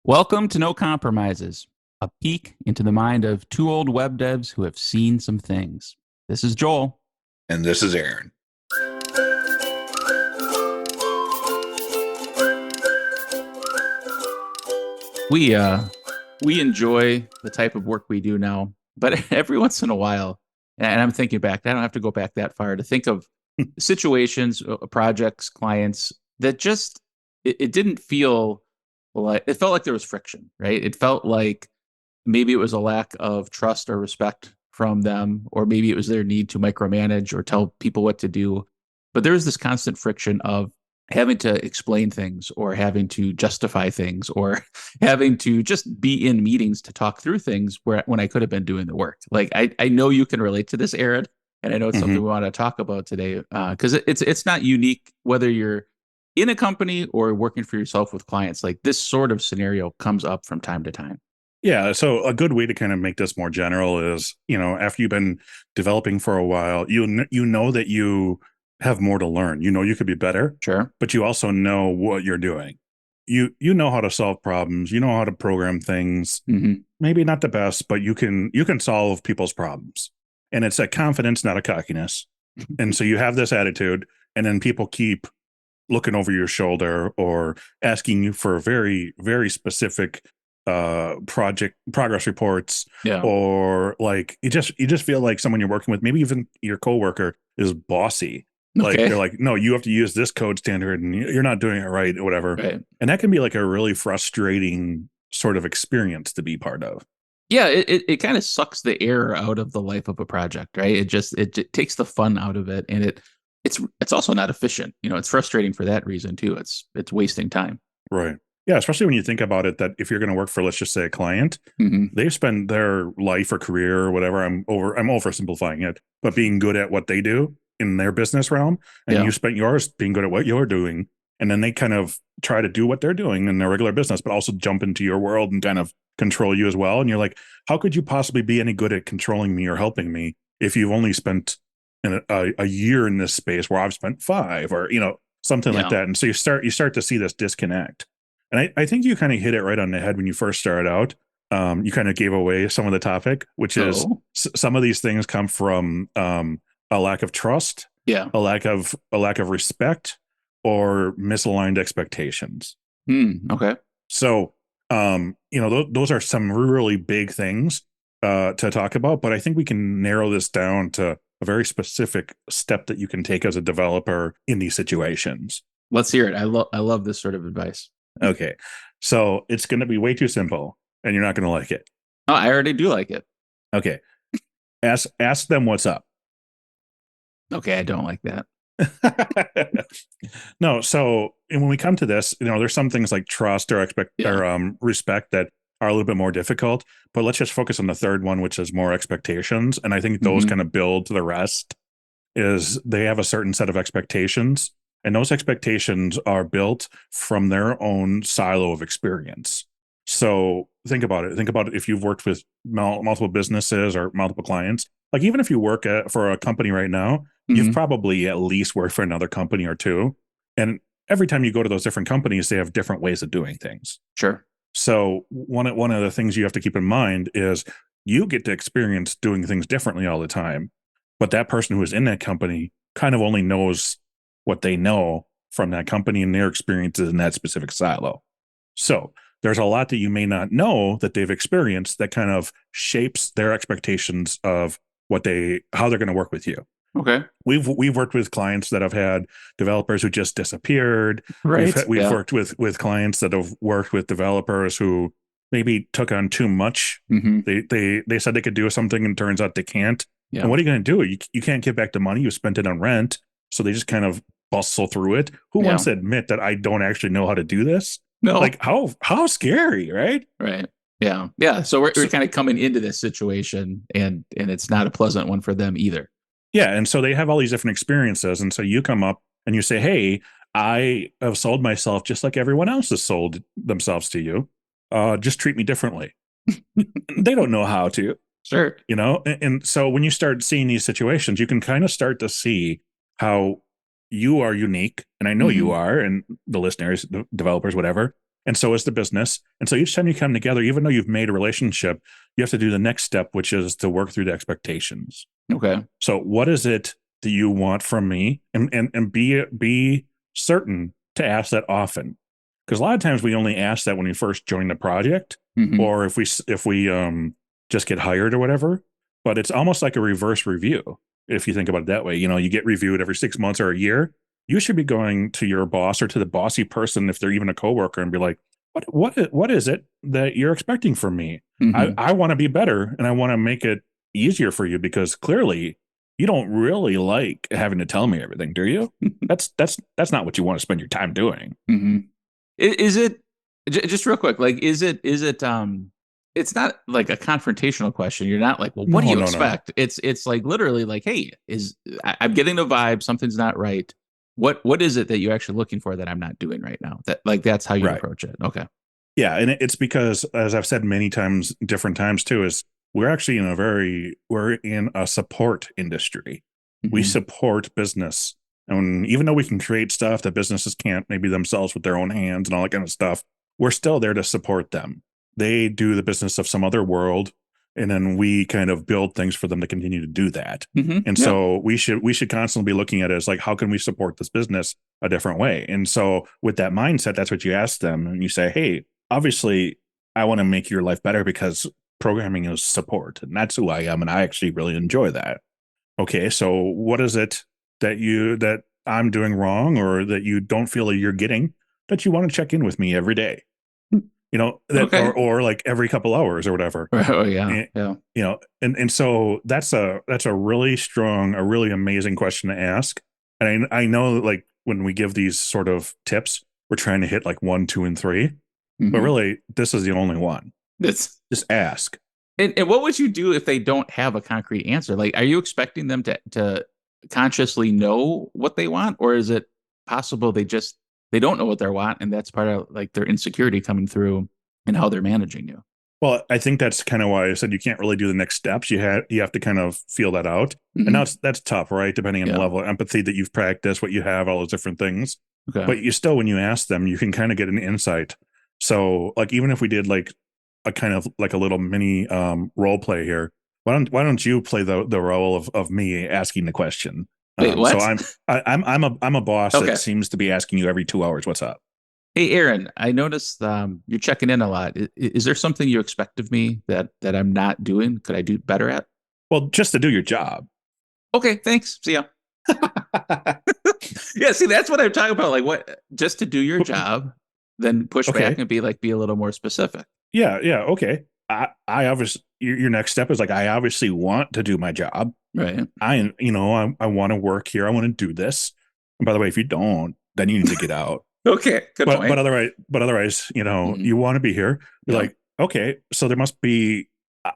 Welcome to No Compromises, a peek into the mind of two old web devs who have seen some things. This is Joel. And this is Aaron. We enjoy the type of work we do now, but every once in a while, and I'm thinking back, I don't have to go back that far to think of situations, projects, clients that just it didn't feel like it felt like there was friction, right? It felt like maybe it was a lack of trust or respect from them, or maybe it was their need to micromanage or tell people what to do. But there was this constant friction of having to explain things or having to justify things or having to just be in meetings to talk through things when I could have been doing the work. Like I know you can relate to this, Aaron, and I know it's something we want to talk about today because it's not unique whether you're in a company or working for yourself with clients. Like this sort of scenario comes up from time to time. Yeah, so a good way to kind of make this more general is, after you've been developing for a while, you know that you have more to learn. You know you could be better, Sure. but you also know what you're doing. You know how to solve problems. You know how to program things. Mm-hmm. Maybe not the best, but you can solve people's problems. And it's a confidence, not a cockiness. And so you have this attitude, and then people keep looking over your shoulder or asking you for very, very specific project progress reports, Yeah. or like you just feel like someone you're working with, maybe even your coworker, is bossy. Like Okay. they're like, no, you have to use this code standard and you're not doing it right or whatever. Right. And that can be like a really frustrating sort of experience to be part of. Yeah, it kind of sucks the air out of the life of a project, right? It takes the fun out of it, and it's also not efficient. It's frustrating for that reason too. It's wasting time. Right. Yeah, especially when you think about it, that if you're going to work for, let's just say, a client, Mm-hmm. they spend their life or career or whatever. I'm oversimplifying it, but being good at what they do in their business realm, and Yeah. you spent yours being good at what you're doing, and then they kind of try to do what they're doing in their regular business, but also jump into your world and kind of control you as well. And you're like, how could you possibly be any good at controlling me or helping me if you've only spent a year in this space where I've spent 5, or something like Yeah. that? And so you start to see this disconnect. And I think you kind of hit it right on the head when you first started out. You kind of gave away some of the topic, which is Oh. some of these things come from a lack of trust, Yeah. a lack of respect, or misaligned expectations. Okay. So, those are some really big things to talk about. But I think we can narrow this down to a very specific step that you can take as a developer in these situations. Let's hear it. I love this sort of advice. Okay. So it's going to be way too simple and you're not going to like it. Oh, I already do like it. Okay. Ask them what's up. Okay, I don't like that. No. So when we come to this, there's some things like trust or Yeah. respect that are a little bit more difficult, but let's just focus on the third one, which is more expectations. And I think those Mhm. kind of build to the rest. Is they have a certain set of expectations, and those expectations are built from their own silo of experience. So think about it. Think about it if you've worked with multiple businesses or multiple clients. Like even if you work for a company right now, you've Mhm. probably at least worked for another company or two. And every time you go to those different companies, they have different ways of doing things. Sure. So one of the things you have to keep in mind is you get to experience doing things differently all the time, but that person who is in that company kind of only knows what they know from that company and their experiences in that specific silo. So there's a lot that you may not know that they've experienced that kind of shapes their expectations of how they're going to work with you. Okay. We've worked with clients that have had developers who just disappeared. Right. We've Yeah. worked with clients that have worked with developers who maybe took on too much. Mm-hmm. They said they could do something and turns out they can't. Yeah. And what are you going to do? You can't give back the money you spent it on rent. So they just kind of bustle through it. Who Yeah. wants to admit that I don't actually know how to do this? No. Like how scary, right? Right. Yeah. Yeah. So we're kind of coming into this situation, and it's not a pleasant one for them either. Yeah. And so they have all these different experiences. And so you come up and you say, hey, I have sold myself just like everyone else has sold themselves to you. Just treat me differently. They don't know how to, Sure. And so when you start seeing these situations, you can kind of start to see how you are unique. And I know you Mhm. are, and the listeners, the developers, whatever. And so is the business. And so each time you come together, even though you've made a relationship, you have to do the next step, which is to work through the expectations. Okay. So what is it that you want from me? And be certain to ask that often. Because a lot of times we only ask that when we first join the project, Mhm. or if we just get hired or whatever. But it's almost like a reverse review if you think about it that way. You get reviewed every 6 months or a year. You should be going to your boss or to the bossy person, if they're even a coworker, and be like, what is it that you're expecting from me? Mhm. I want to be better, and I want to make it easier for you, because clearly you don't really like having to tell me everything, do you? That's not what you want to spend your time doing. Mhm. Is it just real quick? Like, is it it's not like a confrontational question. You're not like, well, what do No, you no, no, no. expect? It's like literally like, hey, I'm getting the vibe something's not right. What is it that you're actually looking for that I'm not doing right now? That like that's how you Right. approach it. Okay. Yeah, and it's because, as I've said many times, different times too, is we're in a support industry. We Mhm. support business, and even though we can create stuff that businesses can't, maybe themselves with their own hands and all that kind of stuff, we're still there to support them. They do the business of some other world, and then we kind of build things for them to continue to do that. Mhm. And Yeah. so we should constantly be looking at it as like, how can we support this business a different way? And so with that mindset, that's what you ask them, and you say, hey, obviously I want to make your life better, because programming is support, and that's who I am, and I actually really enjoy that. Okay, so what is it that I'm doing wrong, or that you don't feel that you're getting, that you want to check in with me every day? That, Okay. or like every couple hours or whatever. Oh yeah. And, Yeah. and so that's a really strong, a really amazing question to ask. And I know, like, when we give these sort of tips, we're trying to hit like 1, 2, and 3, but Mhm. really this is the only one. That's Just ask. and what would you do if they don't have a concrete answer? Like, are you expecting them to consciously know what they want, or is it possible they don't know what they want, and that's part of like their insecurity coming through and how they're managing you? Well, I think that's kind of why I said you can't really do the next steps. You have to kind of feel that out. And now Hmm. that's tough, right? Depending on the Yeah. level of empathy that you've practiced, what you have, all those different things. Okay. But you still, when you ask them, you can kind of get an insight. So, like, even if we did like a kind of like a little mini role play here, why don't you play the role of me asking the question? Wait, So what? I'm a boss that Okay. seems to be asking you every 2 hours, what's up? Hey, Aaron, I noticed you're checking in a lot. Is there something you expect of me that I'm not doing? Could I do better at? Well, just to do your job. Okay, thanks. See ya. Yeah, see, that's what I'm talking about. Like, what just to do your job, then push back Okay. and be a little more specific. Yeah, yeah, okay. I obviously, your next step is like, I obviously want to do my job. Right. I want to work here. I want to do this. And by the way, if you don't, then you need to get out. Okay. Good But point. otherwise, Mhm. you want to be here. You're Yeah. like, okay, so there must be.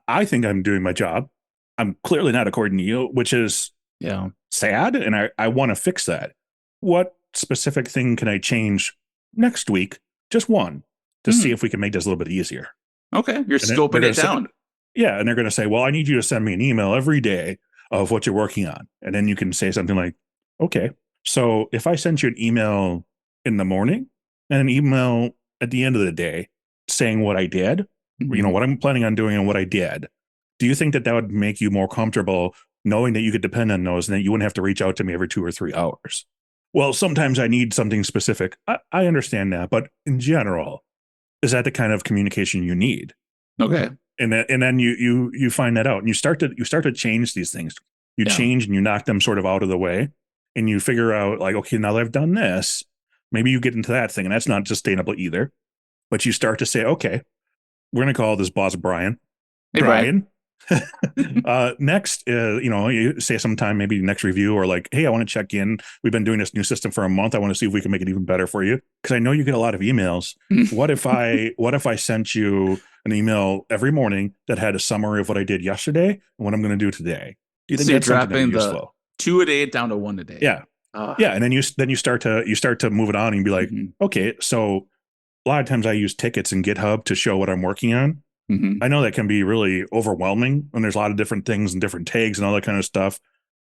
I think I'm doing my job. I'm clearly not, according to you, which is Yeah. sad, and I want to fix that. What specific thing can I change next week? Just one, to see Hmm. if we can make this a little bit easier. Okay. You're And they're scoping going it to say, down. yeah, and they're going to say, well, I need you to send me an email every day of what you're working on. And then you can say something like, okay, so if I sent you an email in the morning and an email at the end of the day saying what I did, Mhm. what I'm planning on doing and what I did, do you think that that would make you more comfortable knowing that you could depend on those and that you wouldn't have to reach out to me every 2 or 3 hours? Well, sometimes I need something specific. I understand that. But in general, is that the kind of communication you need? Okay. And then you find that out, and you start to change these things. You Yeah. change and you knock them sort of out of the way, and you figure out, like, okay, now that I've done this, maybe you get into that thing, and that's not sustainable either. But you start to say, okay, we're going to call this boss Brian. Hey, Brian. Brian. Next, you say sometime, maybe next review, or like, hey, I want to check in. We've been doing this new system for a month. I want to see if we can make it even better for you, because I know you get a lot of emails. What if I sent you an email every morning that had a summary of what I did yesterday and what I'm going to do today? Do you think So you're that's something that'd be dropping the useful? 2 a day down to 1 a day. Yeah, Ah. yeah. And then you start to move it on and be like, Mhm. okay, so a lot of times I use tickets in GitHub to show what I'm working on. Mhm. I know that can be really overwhelming when there's a lot of different things and different tags and all that kind of stuff.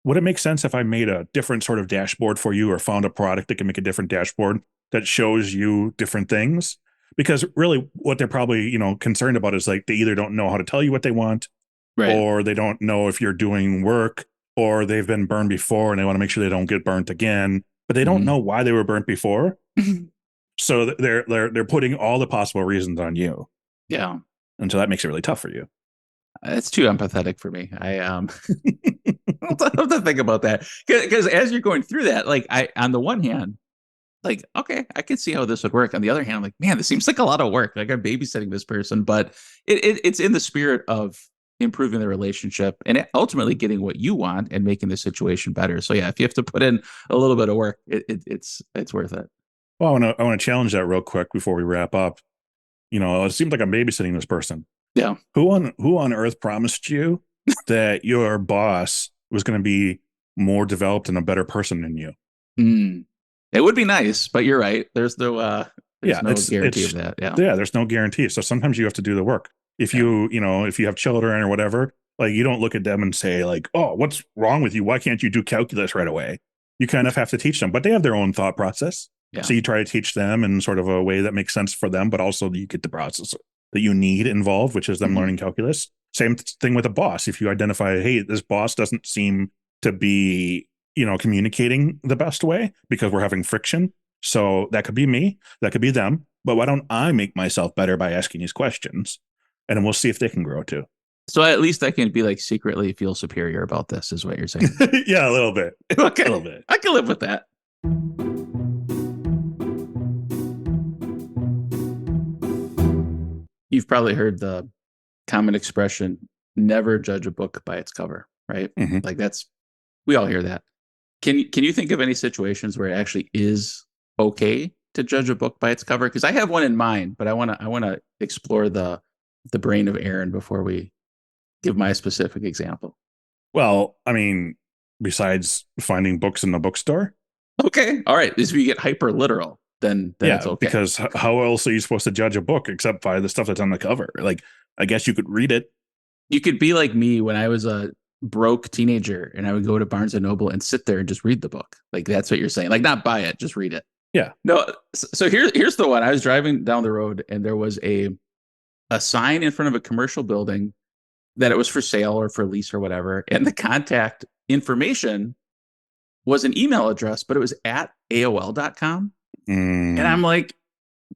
Would it make sense if I made a different sort of dashboard for you, or found a product that can make a different dashboard that shows you different things? because really what they're probably, concerned about is like they either don't know how to tell you what they want, Right. or they don't know if you're doing work, or they've been burned before and they want to make sure they don't get burnt again, but they don't Mhm. know why they were burnt before. So they're putting all the possible reasons on you. Yeah. And so that makes it really tough for you. It's too empathetic for me. I'll have to think about that, because as you're going through that, like on the one hand, like, okay, I can see how this would work. On the other hand, I'm like, man, this seems like a lot of work. Like I'm babysitting this person, but it's in the spirit of improving the relationship and ultimately getting what you want and making the situation better. So yeah, if you have to put in a little bit of work, it's worth it. Well, I want to challenge that real quick before we wrap up. It seems like I'm babysitting this person. Yeah. Who on earth promised you that your boss was going to be more developed and a better person than you? It would be nice, but you're right. There's no guarantee of that. Yeah. There's no guarantee. So sometimes you have to do the work. If if you have children or whatever, like you don't look at them and say like, oh, what's wrong with you? Why can't you do calculus right away? You kind of have to teach them, but they have their own thought process. Yeah. So you try to teach them in sort of a way that makes sense for them, but also you get the process that you need involved, which is them learning calculus. Same thing with a boss. If you identify, hey, this boss doesn't seem to be, communicating the best way because we're having friction. So that could be me, that could be them. But why don't I make myself better by asking these questions? And then we'll see if they can grow too. So at least I can be like secretly feel superior about this, is what you're saying. Yeah, a little bit. Okay. A little bit. I can live with that. You've probably heard the common expression, never judge a book by its cover, right? Mhm. Like we all hear that. Can you think of any situations where it actually is okay to judge a book by its cover? Because I have one in mind, but I want to explore the brain of Aaron before we give my specific example. Well, I mean, besides finding books in the bookstore. Okay. All right. If you get hyper literal, then it's okay. Because how else are you supposed to judge a book except by the stuff that's on the cover? Like, I guess you could read it. You could be like me when I was a broke teenager and I would go to Barnes and Noble and sit there and just read the book. Like that's what you're saying. Like not buy it, just read it. Yeah. No. So here's the one. I was driving down the road and there was a sign in front of a commercial building that it was for sale or for lease or whatever. And the contact information was an email address, but it was at AOL.com. And I'm like,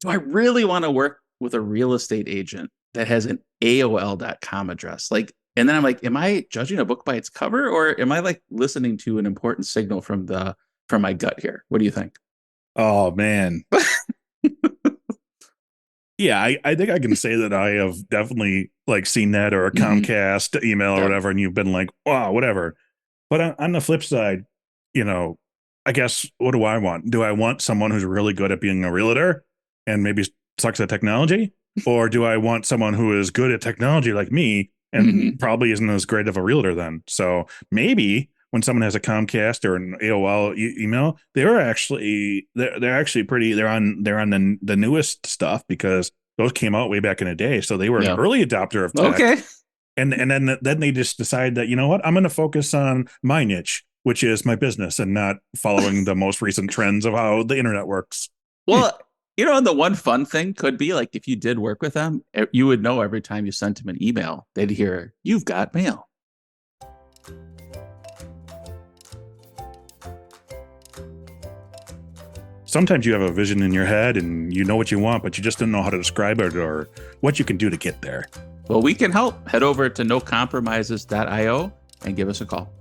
do I really want to work with a real estate agent that has an AOL.com address? Like, and then I'm like, am I judging a book by its cover, or am I like listening to an important signal from my gut here? What do you think? Oh man. Yeah, I think I can say that I have definitely like seen that, or a Comcast email or whatever, and you've been like, wow, whatever. But on the flip side, I guess, what do I want? Do I want someone who's really good at being a realtor and maybe sucks at technology? Or do I want someone who is good at technology like me and probably isn't as great of a realtor then? So maybe when someone has a Comcast or an AOL email, they're actually pretty, they're on the newest stuff because those came out way back in the day. So they were an early adopter of tech. Okay. And then they just decide that, you know what, I'm going to focus on my niche, which is my business, and not following the most recent trends of how the internet works. Well, the one fun thing could be like if you did work with them, you would know every time you sent them an email, they'd hear, "You've got mail." Sometimes you have a vision in your head and you know what you want, but you just don't know how to describe it or what you can do to get there. Well, we can help. Head over to nocompromises.io and give us a call.